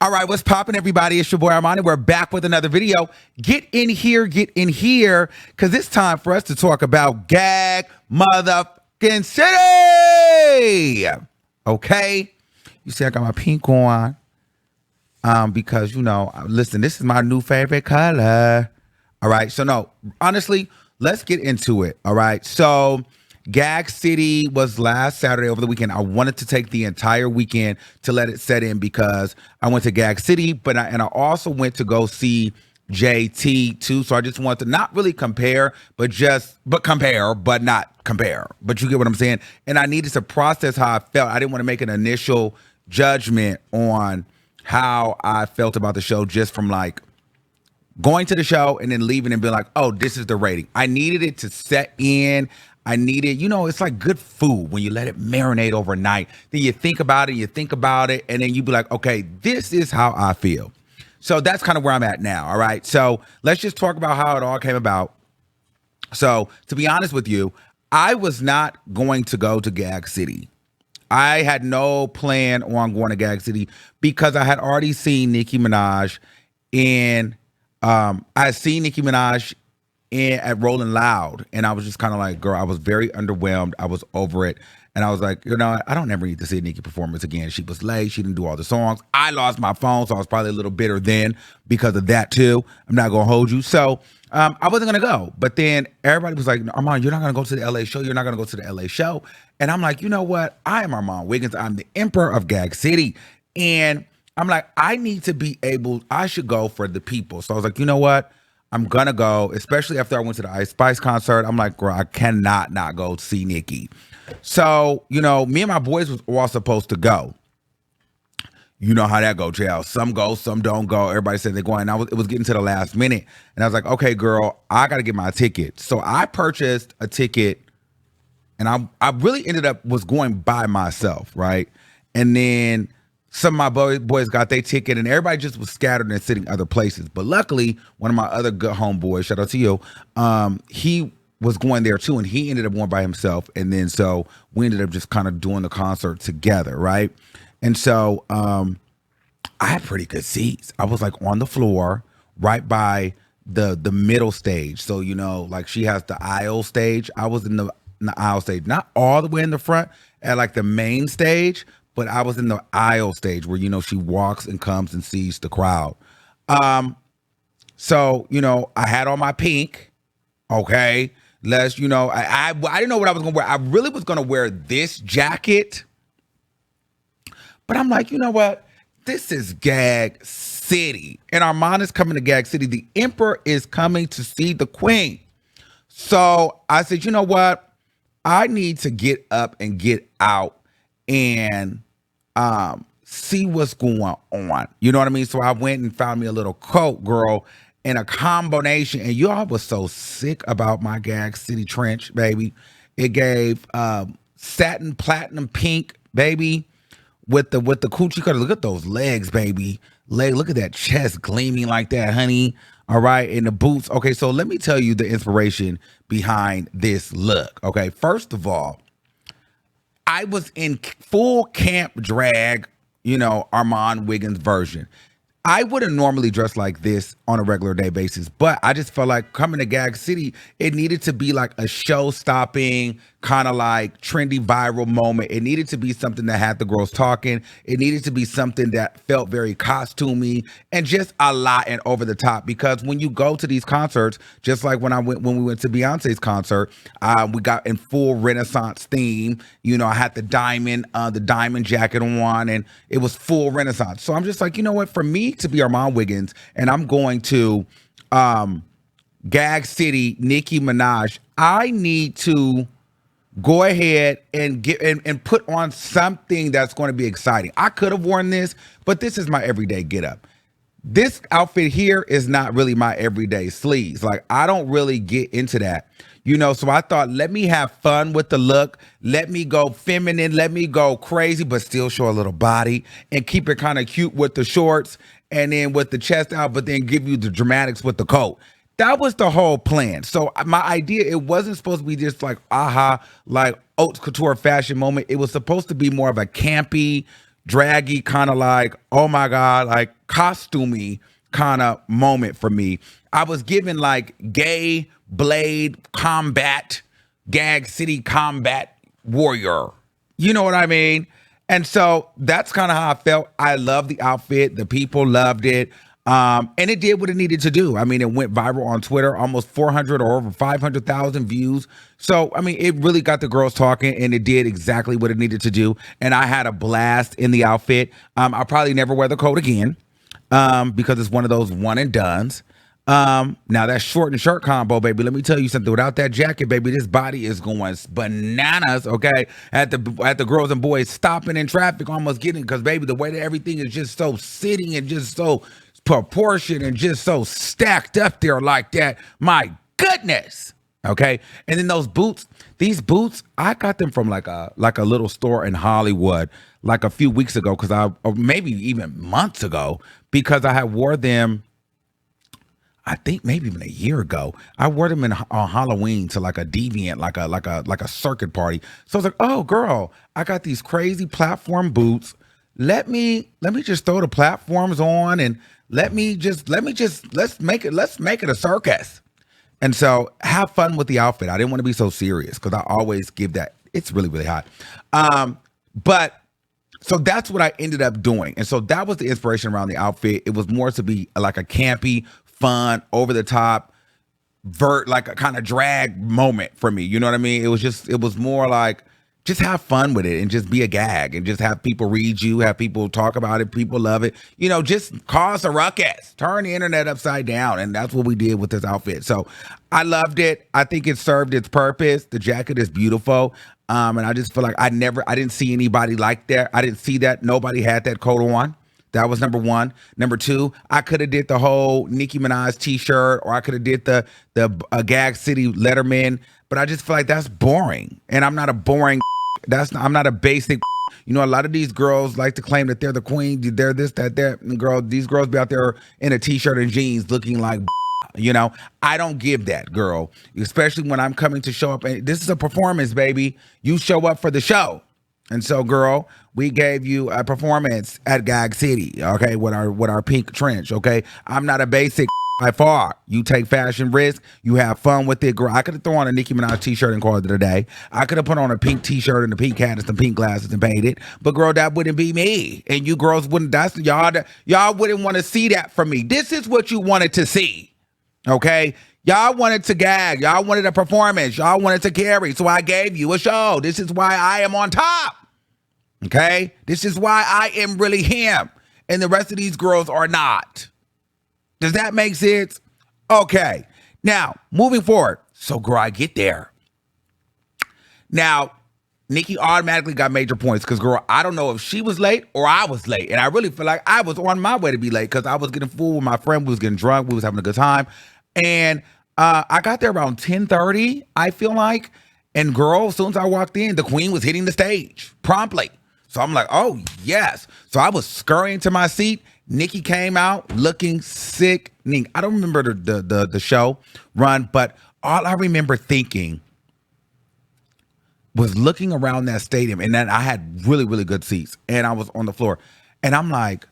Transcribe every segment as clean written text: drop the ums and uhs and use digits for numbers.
All right, what's poppin', everybody? It's your boy Armon, and we're back with another video. Get in here, because it's time for us to talk about Gag motherfucking City. Okay? You see I got my pink on. Because, listen, this is my new favorite color. All right, so no, honestly, let's get into it, all right? So Gag City was last Saturday over the weekend. I wanted to take the entire weekend to let it set in because I went to Gag City, but I also went to go see JT too. So I just wanted to not really compare, but compare, but not compare. But you get what I'm saying? And I needed to process how I felt. I didn't want to make an initial judgment on how I felt about the show just from like going to the show and then leaving and being like, oh, this is the rating. I needed it to set in. I needed, it's like good food when you let it marinate overnight. Then you think about it, and then you be like, okay, this is how I feel. So that's kind of where I'm at now, all right? So let's just talk about how it all came about. So to be honest with you, I was not going to go to Gag City. I had no plan on going to Gag City because I had already seen Nicki Minaj at Rolling Loud, and I was just kind of like, girl, I was very underwhelmed. I was over it, and I was like, I don't ever need to see a Nicki performance again. She was late. She didn't do all the songs. I lost my phone, so I was probably a little bitter then because of that too. I'm not gonna hold you. So I wasn't gonna go, but then everybody was like, Armon, you're not gonna go to the LA show. You're not gonna go to the LA show. And I'm like, you know what? I am Armon Wiggins. I'm the emperor of Gag City, and I'm like, I should go for the people. So I was like, you know what? I'm gonna go, especially after I went to the Ice Spice concert. I'm like, girl, I cannot not go see Nicki. So, me and my boys was all supposed to go. You know how that go, JL. Some go, some don't go. Everybody said they're going. It was getting to the last minute. And I was like, okay, girl, I got to get my ticket. So I purchased a ticket, and I really was going by myself, right? And then some of my boys got their ticket, and everybody just was scattered and sitting other places. But luckily, one of my other good homeboys, shout out to you, he was going there too, and he ended up going by himself. And then so we ended up just kind of doing the concert together, right? And so I had pretty good seats. I was like on the floor right by the middle stage. So, like she has the aisle stage. I was in the aisle stage, not all the way in the front at like the main stage, but I was in the aisle stage where, she walks and comes and sees the crowd. So, I had on my pink. Okay. I didn't know what I was going to wear. I really was going to wear this jacket. But I'm like, you know what? This is Gag City. And Armon is coming to Gag City. The emperor is coming to see the queen. So I said, you know what? I need to get up and get out and see what's going on. You know what I mean? So I went and found me a little coat, girl, and a combination. And y'all was so sick about my Gag City trench, baby. It gave satin platinum pink, baby, with the coochie cutter. Look at those legs, baby. Look at that chest gleaming like that, honey. All right, and the boots. Okay, so let me tell you the inspiration behind this look. Okay, first of all, I was in full camp drag, Armon Wiggins version. I wouldn't normally dress like this on a regular day basis, but I just felt like coming to Gag City, it needed to be like a show-stopping, kind of like trendy viral moment. It needed to be something that had the girls talking. It needed to be something that felt very costumey and just a lot and over the top. Because when you go to these concerts, just like when we went to Beyonce's concert, we got in full Renaissance theme. I had the diamond jacket on, and it was full Renaissance. So I'm just like, you know what? For me to be Armon Wiggins, and I'm going to Gag City, Nicki Minaj, I need to go ahead and get and put on something that's going to be exciting. I could have worn this, but this is my everyday get up. This outfit here is not really my everyday sleeves. Like, I don't really get into that. So I thought, let me have fun with the look. Let me go feminine. Let me go crazy, but still show a little body and keep it kind of cute with the shorts and then with the chest out, but then give you the dramatics with the coat. That was the whole plan. So my idea, it wasn't supposed to be just like, like haute couture fashion moment. It was supposed to be more of a campy, draggy, kind of like, oh my God, like costumey kind of moment for me. I was given like gay blade combat, Gag City combat warrior. You know what I mean? And so that's kind of how I felt. I love the outfit. The people loved it. And it did what it needed to do. I mean, it went viral on Twitter, almost 400 or over 500,000 views. So, I mean, it really got the girls talking, and it did exactly what it needed to do. And I had a blast in the outfit. I'll probably never wear the coat again because it's one of those one and dones. Now that short and shirt combo, baby, let me tell you something. Without that jacket, baby, this body is going bananas, okay? At the girls and boys stopping in traffic, almost getting, because baby, the way that everything is just so sitting and just so proportioned and just so stacked up there like that. My goodness. Okay. And then these boots, I got them from like a little store in Hollywood like a few weeks ago, or maybe even months ago, because I had wore them, I think maybe even a year ago. I wore them on Halloween to like a deviant, like a circuit party. So I was like, oh girl, I got these crazy platform boots. Let me just throw the platforms on and let's make it a circus. And so have fun with the outfit. I didn't want to be so serious because I always give that. It's really, really hot. But so that's what I ended up doing. And so that was the inspiration around the outfit. It was more to be like a campy, fun, over the top, like a kind of drag moment for me. You know what I mean? It was more like, just have fun with it and just be a gag and just have people read you, have people talk about it, people love it. You know, just cause a ruckus, turn the internet upside down. And that's what we did with this outfit. So I loved it. I think it served its purpose. The jacket is beautiful. And I just feel like I didn't see anybody like that. I didn't see that. Nobody had that coat on. That was number one. Number two, I could have did the whole Nicki Minaj t-shirt, or I could have did the Gag City Letterman, but I just feel like that's boring. And I'm not a boring I'm not a basic. You know, a lot of these girls like to claim that they're the queen, they're this, that, that. And these girls be out there in a t-shirt and jeans looking like, you know, I don't give that, girl, especially when I'm coming to show up. And this is a performance, baby. You show up for the show. And so, girl, we gave you a performance at Gag City, okay, with our pink trench, okay? I'm not a basic by far. You take fashion risk. You have fun with it, girl. I could have thrown on a Nicki Minaj t-shirt and called it a day. I could have put on a pink t-shirt and a pink hat and some pink glasses and painted. But girl, that wouldn't be me. And you girls wouldn't. Y'all wouldn't want to see that from me. This is what you wanted to see, okay? Y'all wanted to gag. Y'all wanted a performance. Y'all wanted to carry. So I gave you a show. This is why I am on top. Okay? This is why I am really him. And the rest of these girls are not. Does that make sense? Okay. Now, moving forward. So, girl, I get there. Now, Nicki automatically got major points because, girl, I don't know if she was late or I was late. And I really feel like I was on my way to be late because I was getting full with my friend. We was getting drunk. We was having a good time. And I got there around 10:30, I feel like. And, girl, as soon as I walked in, the queen was hitting the stage promptly. So I'm like, oh, yes. So I was scurrying to my seat. Nicki came out looking sickening. I don't remember the show run, but all I remember thinking was looking around that stadium, and then I had really, really good seats, and I was on the floor. And I'm like,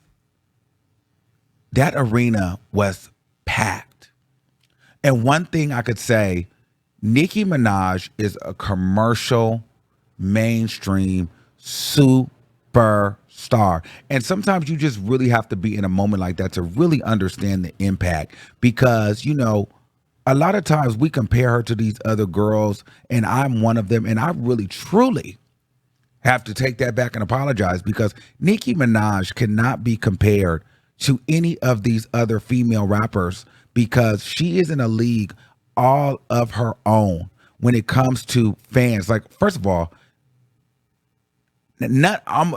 that arena was packed. And one thing I could say, Nicki Minaj is a commercial, mainstream, superstar. And sometimes you just really have to be in a moment like that to really understand the impact, because, you know, a lot of times we compare her to these other girls, and I'm one of them. And I really, truly have to take that back and apologize, because Nicki Minaj cannot be compared to any of these other female rappers, because she is in a league all of her own when it comes to fans. Like, first of all,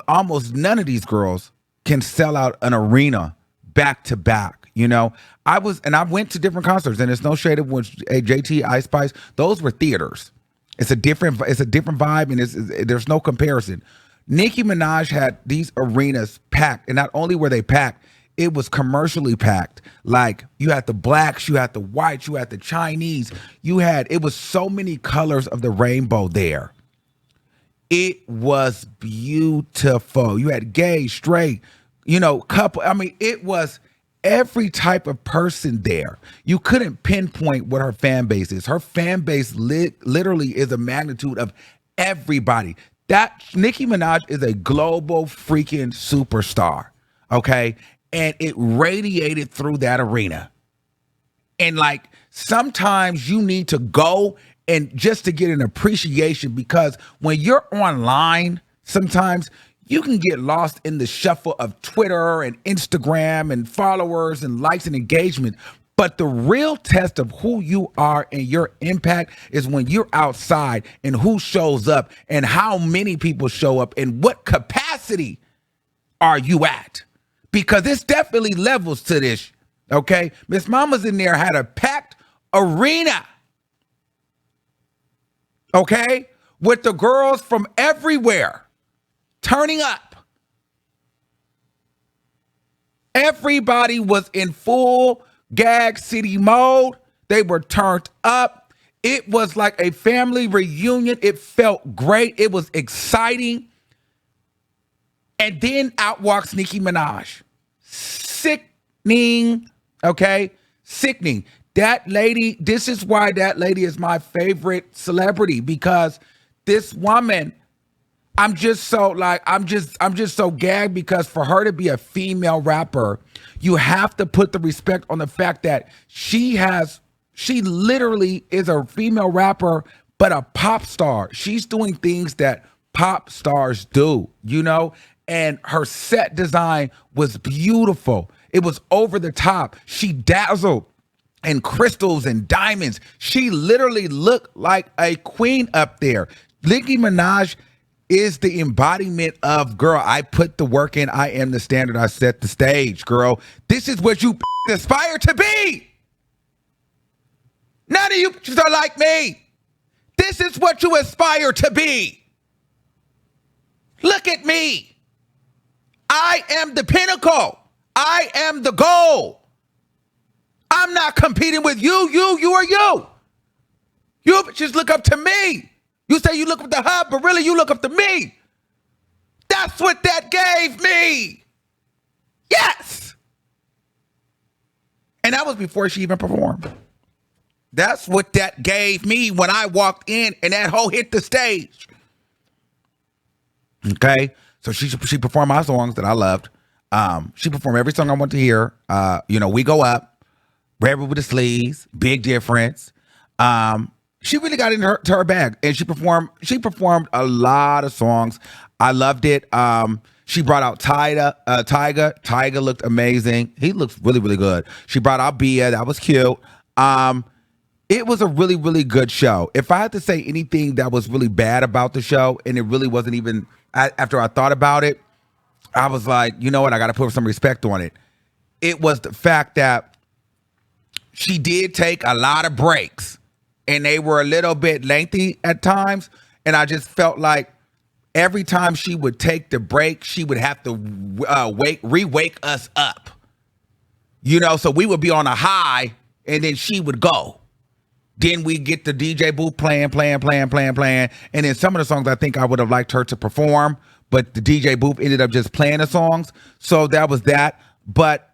almost none of these girls can sell out an arena back to back. You know, I went to different concerts, and it's no shade of JT, Ice Spice. Those were theaters. It's a different vibe, and there's no comparison. Nicki Minaj had these arenas packed, and not only were they packed, it was commercially packed. Like, you had the blacks, you had the whites, you had the Chinese, it was so many colors of the rainbow there. It was beautiful. You had gay, straight, couple. I mean, it was every type of person there. You couldn't pinpoint what her fan base is. Her fan base literally is a magnitude of everybody. That Nicki Minaj is a global freaking superstar. Okay. And it radiated through that arena. And like sometimes you need to go and just to get an appreciation, because when you're online, sometimes you can get lost in the shuffle of Twitter and Instagram and followers and likes and engagement. But the real test of who you are and your impact is when you're outside and who shows up and how many people show up and what capacity are you at? Because it's definitely levels to this. Okay, Miss Mama's in there had a packed arena. Okay, with the girls from everywhere turning up. Everybody was in full Gag City mode. They were turned up. It was like a family reunion. It felt great. It was exciting. And then out walks Nicki Minaj. Sickening. Okay? Sickening. That lady, this is why that lady is my favorite celebrity, because this woman, I'm just so gagged, because for her to be a female rapper, you have to put the respect on the fact that she literally is a female rapper, but a pop star. She's doing things that pop stars do, and her set design was beautiful. It was over the top. She dazzled in crystals and diamonds. She literally looked like a queen up there. Nicki Minaj is the embodiment of, girl, I put the work in. I am the standard. I set the stage, girl. This is what you aspire to be. None of you are like me. This is what you aspire to be. Look at me. I am the pinnacle. I am the goal. I'm not competing with you or you. You just look up to me. You say you look up the hub, but really you look up to me. That's what that gave me. Yes. And that was before she even performed. That's what that gave me when I walked in and that hoe hit the stage. Okay. So she performed my songs that I loved. She performed every song I want to hear. We Go Up, Rebel with the Sleeves, Big Difference. She really got into her bag, and she performed a lot of songs. I loved it. She brought out Tyga. Tyga looked amazing. He looks really, really good. She brought out Bia. That was cute. It was a really, really good show. If I had to say anything that was really bad about the show, and it really wasn't even, after I thought about it, I was like, you know what? I got to put some respect on it. It was the fact that she did take a lot of breaks, and they were a little bit lengthy at times. And I just felt like every time she would take the break, she would have to re-wake us up. So we would be on a high, and then she would go. Then we get the DJ booth playing. And then some of the songs I think I would have liked her to perform, but the DJ booth ended up just playing the songs. So that was that. But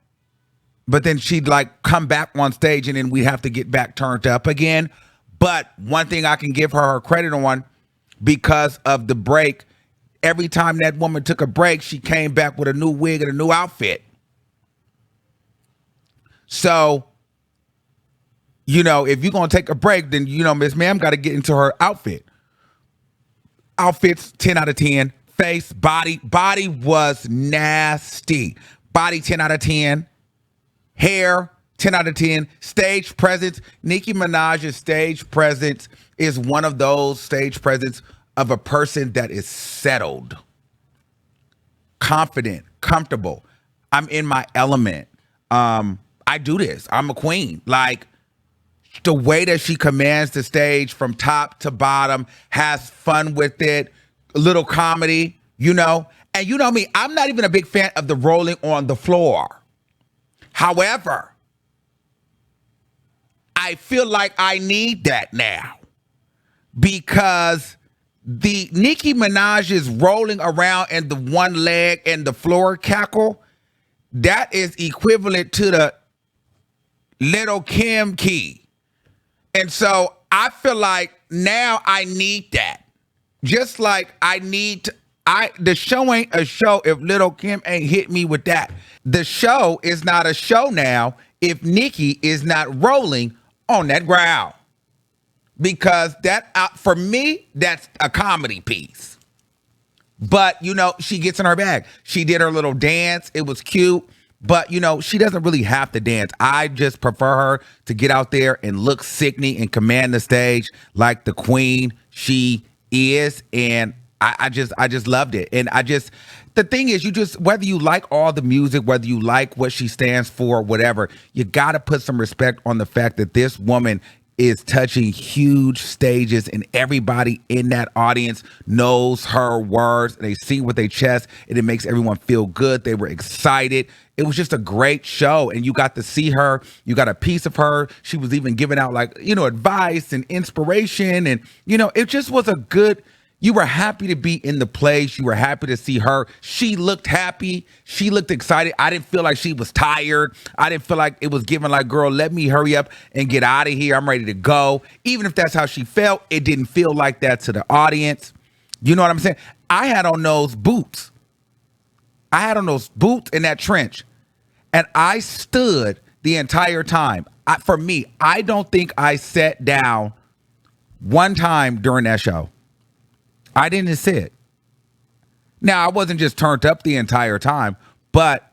then she'd like come back on stage, and then we'd have to get back turned up again. But one thing I can give her credit on, because of the break, every time that woman took a break, she came back with a new wig and a new outfit. So, if you're going to take a break, then, Miss Ma'am got to get into her outfit. Outfits, 10 out of 10. Face, body was nasty. Body, 10 out of 10. Hair, 10 out of 10. Stage presence. Nicki Minaj's stage presence is one of those stage presence of a person that is settled, confident, comfortable. I'm in my element. I do this. I'm a queen. Like, the way that she commands the stage from top to bottom, has fun with it, a little comedy, And you know me, I'm not even a big fan of the rolling on the floor. However, I feel like I need that now, because The Nicki Minaj is rolling around in the one leg and the floor cackle. That is equivalent to the Little Kim key. And so I feel like now I need that. Just like I need to, the show ain't a show if Little Kim ain't hit me with that. The show is not a show now if Nicki is not rolling on that ground. Because that, for me, that's a comedy piece. But, you know, she gets in her bag. She did her little dance. It was cute. But, you know, she doesn't really have to dance. I just prefer her to get out there and look sickening and command the stage like the queen she is. And I just loved it. And the thing is, you just, whether you like all the music, whether you like what she stands for, whatever, you got to put some respect on the fact that this woman is touching huge stages and everybody in that audience knows her words. They sing with their chest and it makes everyone feel good. They were excited. It was just a great show and you got to see her. You got a piece of her. She was even giving out like, you know, advice and inspiration and, you know, it just was a good, you were happy to be in the place. You were happy to see her. She looked happy. She looked excited. I didn't feel like she was tired. I didn't feel like it was giving like, girl, let me hurry up and get out of here. I'm ready to go. Even if that's how she felt, it didn't feel like that to the audience. You know what I'm saying? I had on those boots. I had on those boots in that trench. And I stood the entire time. For me, I don't think I sat down one time during that show. I didn't sit. Now, I wasn't just turned up the entire time, but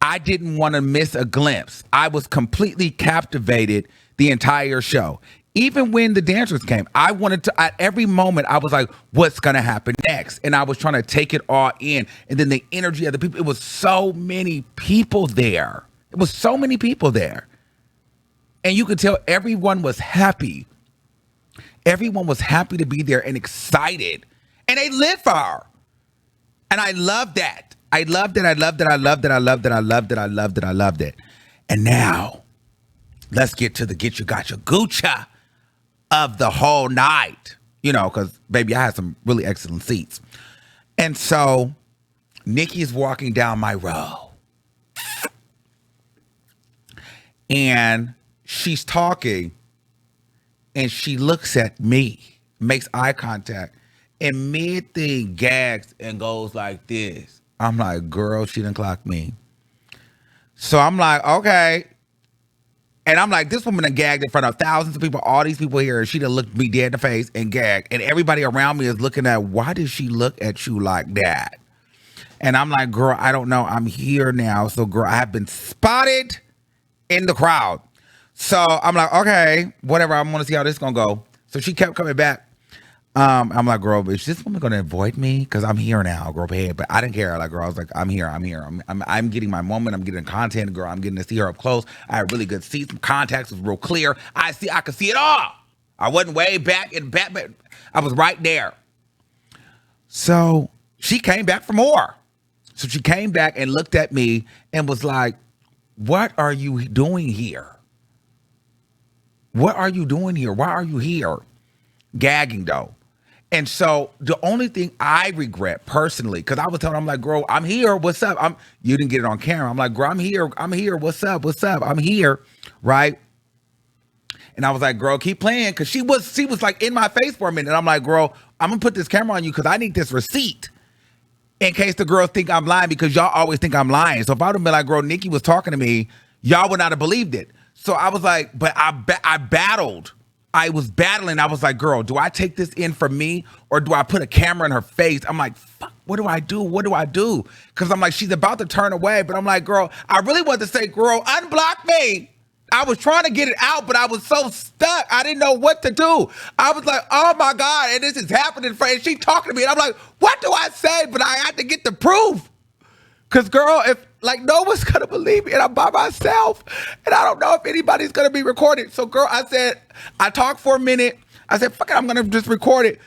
I didn't want to miss a glimpse. I was completely captivated the entire show. Even when the dancers came, I wanted to, at every moment, I was like, what's going to happen next? And I was trying to take it all in. And then the energy of the people, it was so many people there. It was so many people there. And you could tell everyone was happy. Everyone was happy to be there and excited. And they lived for her. And I loved that. I loved it. I loved it. I loved it. I loved it. I loved it. I loved it. I loved it. And now, let's get to the get you got your Gucci of the whole night. You know, because, baby, I had some really excellent seats. And so, Nicki's walking down my row. And she's talking. And she looks at me, makes eye contact, and mid-thing gags and goes like this. I'm like, girl, she didn't clock me. So I'm like, okay. And I'm like, this woman done gagged in front of thousands of people, all these people here, and she done looked me dead in the face and gagged. And everybody around me is looking at, why did she look at you like that? And I'm like, girl, I don't know. I'm here now. So, girl, I have been spotted in the crowd. So I'm like, okay, whatever. I want to see how this is going to go. So she kept coming back. I'm like, girl, is this woman going to avoid me? Because I'm here now, girl. But I didn't care. Like, girl, I was like, I'm here. I'm getting my moment. I'm getting content, girl. I'm getting to see her up close. I had really good seats. Contacts was real clear. I could see it all. I wasn't way back in back. I was right there. So she came back for more. So she came back and looked at me and was like, what are you doing here? What are you doing here? Why are you here? Gagging, though. And so the only thing I regret personally, because I was telling her, I'm like, girl, I'm here. What's up? You didn't get it on camera. I'm like, girl, I'm here. What's up? I'm here. Right. And I was like, girl, keep playing. Because she was like in my face for a minute. And I'm like, girl, I'm going to put this camera on you because I need this receipt in case the girls think I'm lying, because y'all always think I'm lying. So if I would have been like, girl, Nicki was talking to me, y'all would not have believed it. So I was like, but I battled. I was battling. I was like, girl, do I take this in for me or do I put a camera in her face? I'm like, fuck, what do I do? What do I do? Because I'm like, she's about to turn away. But I'm like, girl, I really wanted to say, girl, unblock me. I was trying to get it out, but I was so stuck. I didn't know what to do. I was like, oh my God, and this is happening. And she talking to me. And I'm like, what do I say? But I had to get the proof. Because, girl, if like no one's going to believe me and I'm by myself and I don't know if anybody's going to be recorded. So, girl, I said, I talked for a minute. I said, fuck it, I'm going to just record it.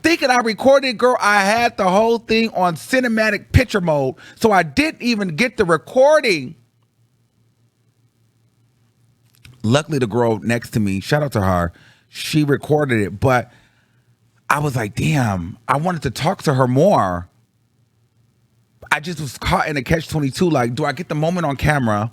Thinking I recorded, girl, I had the whole thing on cinematic picture mode. So I didn't even get the recording. Luckily, the girl next to me, shout out to her, she recorded it. But I was like, damn, I wanted to talk to her more. I just was caught in a catch-22. Like, do I get the moment on camera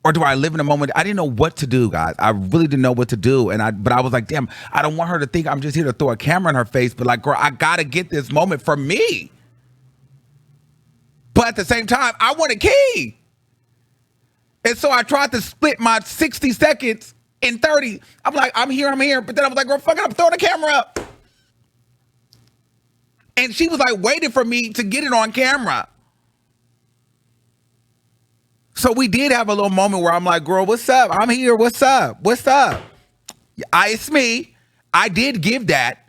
or do I live in the moment? I didn't know what to do, guys. I really didn't know what to do. But I was like, damn, I don't want her to think I'm just here to throw a camera in her face. But like, girl, I gotta get this moment for me. But at the same time, I want a key. And so I tried to split my 60 seconds in 30. I'm like, I'm here. But then I was like, girl, fuck it, I'm throwing the camera up. And she was like waiting for me to get it on camera. So we did have a little moment where I'm like, girl, what's up? I'm here. What's up? It's me. I did give that.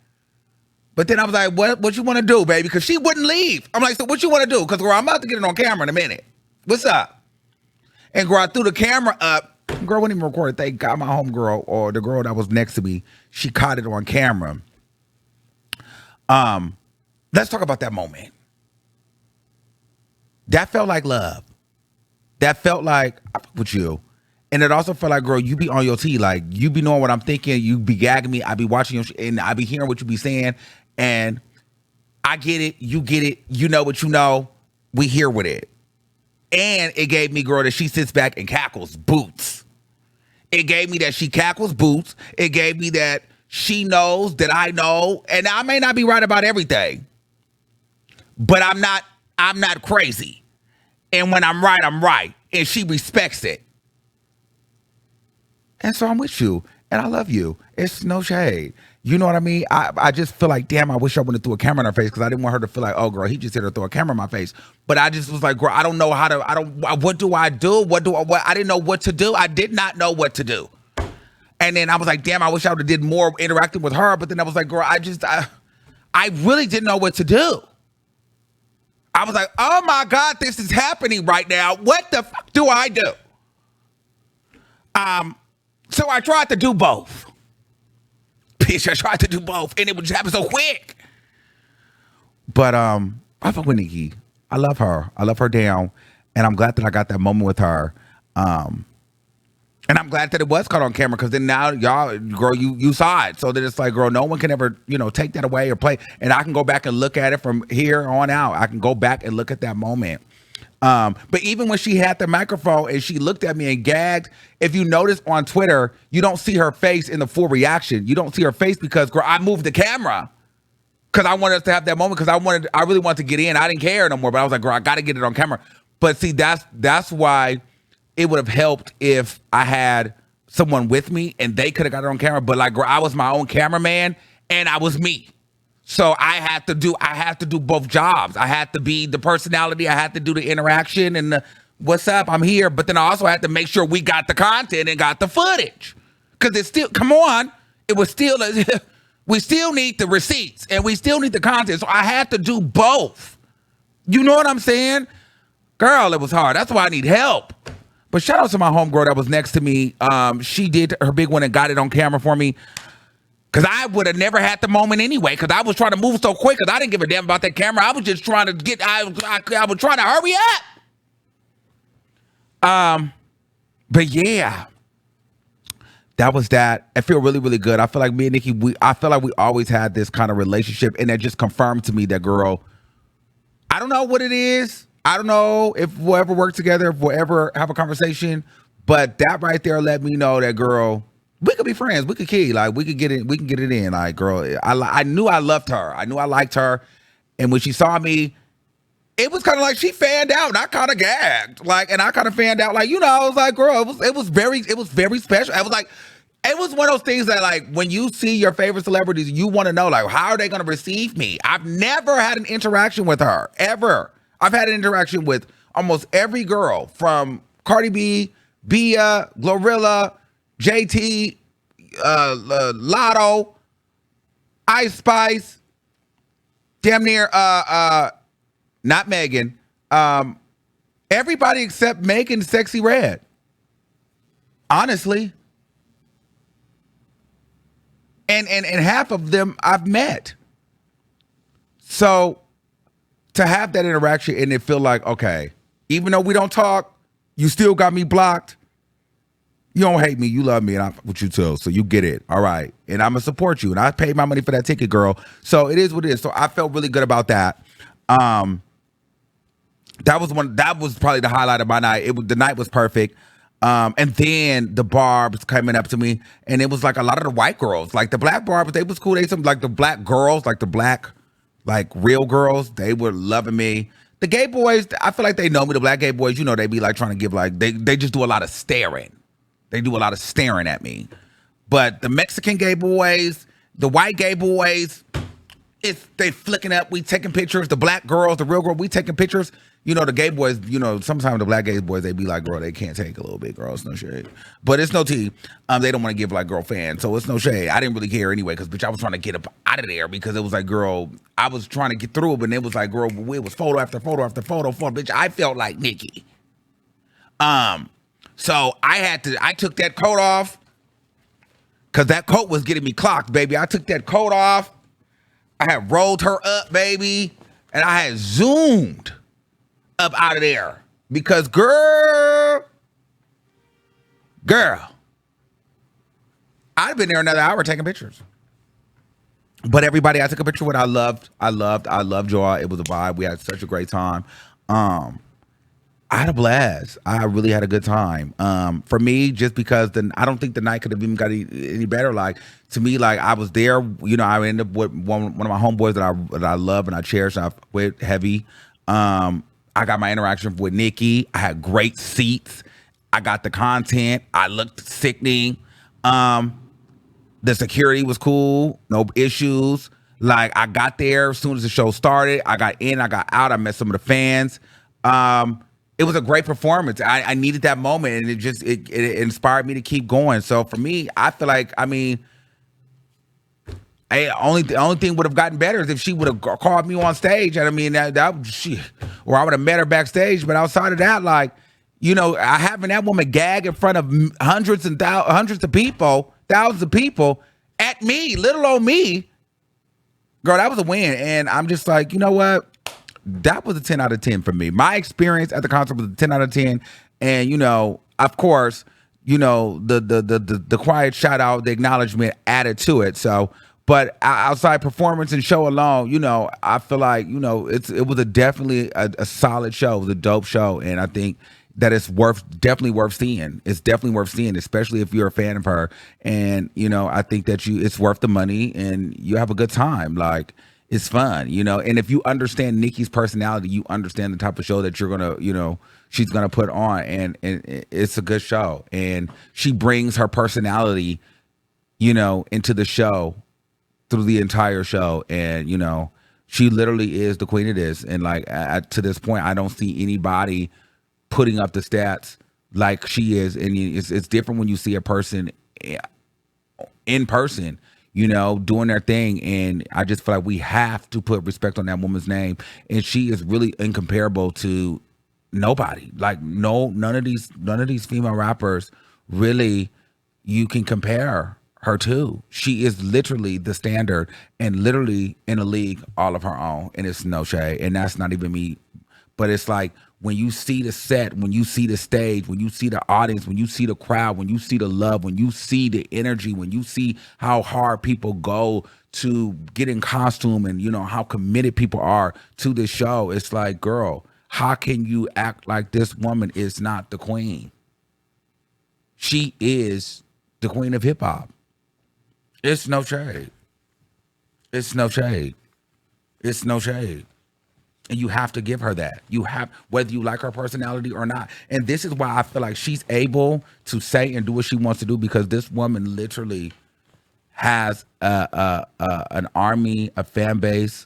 But then I was like, what you want to do, baby? Because she wouldn't leave. I'm like, so what you want to do? Because, girl, I'm about to get it on camera in a minute. What's up? And, girl, I threw the camera up. Girl wouldn't even record it. Thank God my homegirl or the girl that was next to me, she caught it on camera. Let's talk about that moment. That felt like love. That felt like I fuck with you. And it also felt like, girl, you be on your T. Like, you be knowing what I'm thinking. You be gagging me. I be watching you and I be hearing what you be saying. And I get it. You get it. You know what you know. We here with it. And it gave me, girl, that she sits back and cackles boots. It gave me that she cackles boots. It gave me that she knows that I know. And I may not be right about everything. But I'm not crazy. And when I'm right, I'm right. And she respects it. And so I'm with you. And I love you. It's no shade. You know what I mean? I just feel like, damn, I wish I wouldn't have threw a camera in her face because I didn't want her to feel like, oh, girl, he just hit her throw a camera in my face. But I just was like, girl, I don't know how to, what do I do? I didn't know what to do. I did not know what to do. And then I was like, damn, I wish I would have did more interacting with her. But then I was like, girl, I really didn't know what to do. I was like, oh my God, this is happening right now. What the fuck do I do? So I tried to do both. Bitch, I tried to do both, and it would just happen so quick. But I fuck with Nicki. I love her. I love her down, and I'm glad that I got that moment with her. And I'm glad that it was caught on camera because then now y'all, girl, you saw it. So that it's like, girl, no one can ever, take that away or play. And I can go back and look at it from here on out. I can go back and look at that moment. But even when she had the microphone and she looked at me and gagged, if you notice on Twitter, you don't see her face in the full reaction. You don't see her face because, girl, I moved the camera because I wanted us to have that moment because I really wanted to get in. I didn't care no more, but I was like, girl, I got to get it on camera. But see, that's why it would have helped if I had someone with me and they could have got it on camera. But like, girl, I was my own cameraman and I was me. So I had to do both jobs. I had to be the personality. I had to do the interaction and the what's up, I'm here. But then I also had to make sure we got the content and got the footage. Because it's still, come on, it was still, we still need the receipts and we still need the content. So I had to do both. You know what I'm saying? Girl, it was hard. That's why I need help. But shout out to my homegirl that was next to me. She did her big one and got it on camera for me. Because I would have never had the moment anyway. Because I was trying to move so quick. Because I didn't give a damn about that camera. I was just trying to I was trying to hurry up. But yeah. That was that. I feel really, really good. I feel like me and Nicki, I feel like we always had this kind of relationship. And that just confirmed to me that, girl, I don't know what it is. I don't know if we'll ever work together, if we'll ever have a conversation, but that right there let me know that, girl, we could be friends. We could key. Like, we can get it in. Like, girl, I knew I loved her. I knew I liked her. And when she saw me, it was kind of like she fanned out and I kind of gagged. Like, and I kind of fanned out, like, I was like, girl, it was very special. I was like, it was one of those things that, like, when you see your favorite celebrities, you want to know, like, how are they going to receive me? I've never had an interaction with her, ever. I've had an interaction with almost every girl from Cardi B, Bia, Glorilla, JT, Lotto, Ice Spice, damn near, not Megan, everybody except Megan Sexy Red. Honestly. And half of them I've met. So to have that interaction and it feel like, okay, even though we don't talk, you still got me blocked. You don't hate me, you love me, and I'm with you too. So you get it. All right. And I'm gonna support you. And I paid my money for that ticket, girl. So it is what it is. So I felt really good about that. That was probably the highlight of my night. The night was perfect. And then the barbs coming up to me, and it was like a lot of the white girls. Like the black barbs, they was cool. They some like the black girls, like the black, like real girls, they were loving me. The gay boys, I feel like they know me. The black gay boys, they be like trying to give like they just do a lot of staring. They do a lot of staring at me. But the Mexican gay boys, the white gay boys, they flicking up. We taking pictures. The black girls, the real girl, we taking pictures. The gay boys, sometimes the black gay boys, they be like, girl, they can't take a little bit, girl. It's no shade. But it's no tea. They don't want to give like girl fans. So it's no shade. I didn't really care anyway, because bitch, I was trying to get up out of there, because it was like, girl, I was trying to get through it, but it was like, girl, it was photo after photo after photo. Bitch, I felt like Nicki. So I took that coat off, because that coat was getting me clocked, baby. I took that coat off. I had rolled her up, baby, and I had zoomed up out of there, because girl, I'd been there another hour taking pictures. But everybody I took a picture with, I loved y'all. It was a vibe. We had such a great time. I had a blast. I really had a good time. For me, just because I don't think the night could have even got any better. Like, to me, like, I was there. I ended up with one of my homeboys that I love and I cherish. I with heavy. I got my interaction with Nicki. I had great seats. I got the content. I looked sickening. The security was cool. No issues. Like, I got there as soon as the show started. I got in. I got out. I met some of the fans. It was a great performance. I needed that moment, and it inspired me to keep going. So for me, I feel like, the only thing would have gotten better is if she would have called me on stage. And or I would have met her backstage. But outside of that, like, having that woman gag in front of hundreds of people, thousands of people at me, little old me, girl, that was a win. And I'm just like, you know what? That was a 10 out of 10 for me. My experience at the concert was a 10 out of 10. And, of course, the quiet shout out, the acknowledgement added to it. So, but outside performance and show alone, I feel like, it was definitely a solid show. It was a dope show. And I think that it's definitely worth seeing. It's definitely worth seeing, especially if you're a fan of her. And, I think that it's worth the money and you have a good time. Like, it's fun, and if you understand Nicki's personality, you understand the type of show that you're gonna, she's gonna put on, and it's a good show. And she brings her personality, into the show through the entire show. And, she literally is the queen of this. And like, to this point, I don't see anybody putting up the stats like she is. And it's different when you see a person in person, doing their thing. And I just feel like we have to put respect on that woman's name. And she is really incomparable to nobody. Like, none of these female rappers really you can compare her to. She is literally the standard and literally in a league all of her own. And it's no shade. And that's not even me. But it's like, when you see the set, when you see the stage, when you see the audience, when you see the crowd, when you see the love, when you see the energy, when you see how hard people go to get in costume, and how committed people are to this show, it's like, girl, how can you act like this woman is not the queen? She is the queen of hip hop. It's no shade. It's no shade. It's no shade. And you have to give her that. You have, whether you like her personality or not. And this is why I feel like she's able to say and do what she wants to do, because this woman literally has an army, a fan base.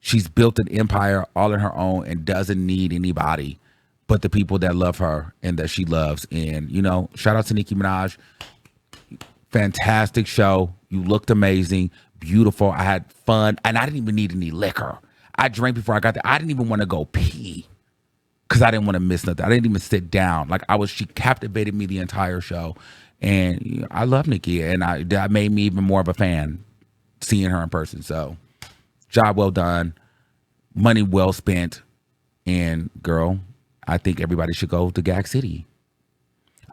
She's built an empire all on her own and doesn't need anybody but the people that love her and that she loves. And, shout out to Nicki Minaj. Fantastic show. You looked amazing, beautiful. I had fun, and I didn't even need any liquor. I drank before I got there. I didn't even want to go pee because I didn't want to miss nothing. I didn't even sit down. Like, she captivated me the entire show. And I love Nicki, and that made me even more of a fan seeing her in person. So, job well done, money well spent, and girl, I think everybody should go to Gag City.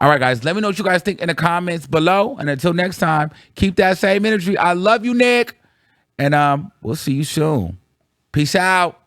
All right, guys, let me know what you guys think in the comments below. And until next time, keep that same energy. I love you, Nick. And we'll see you soon. Peace out.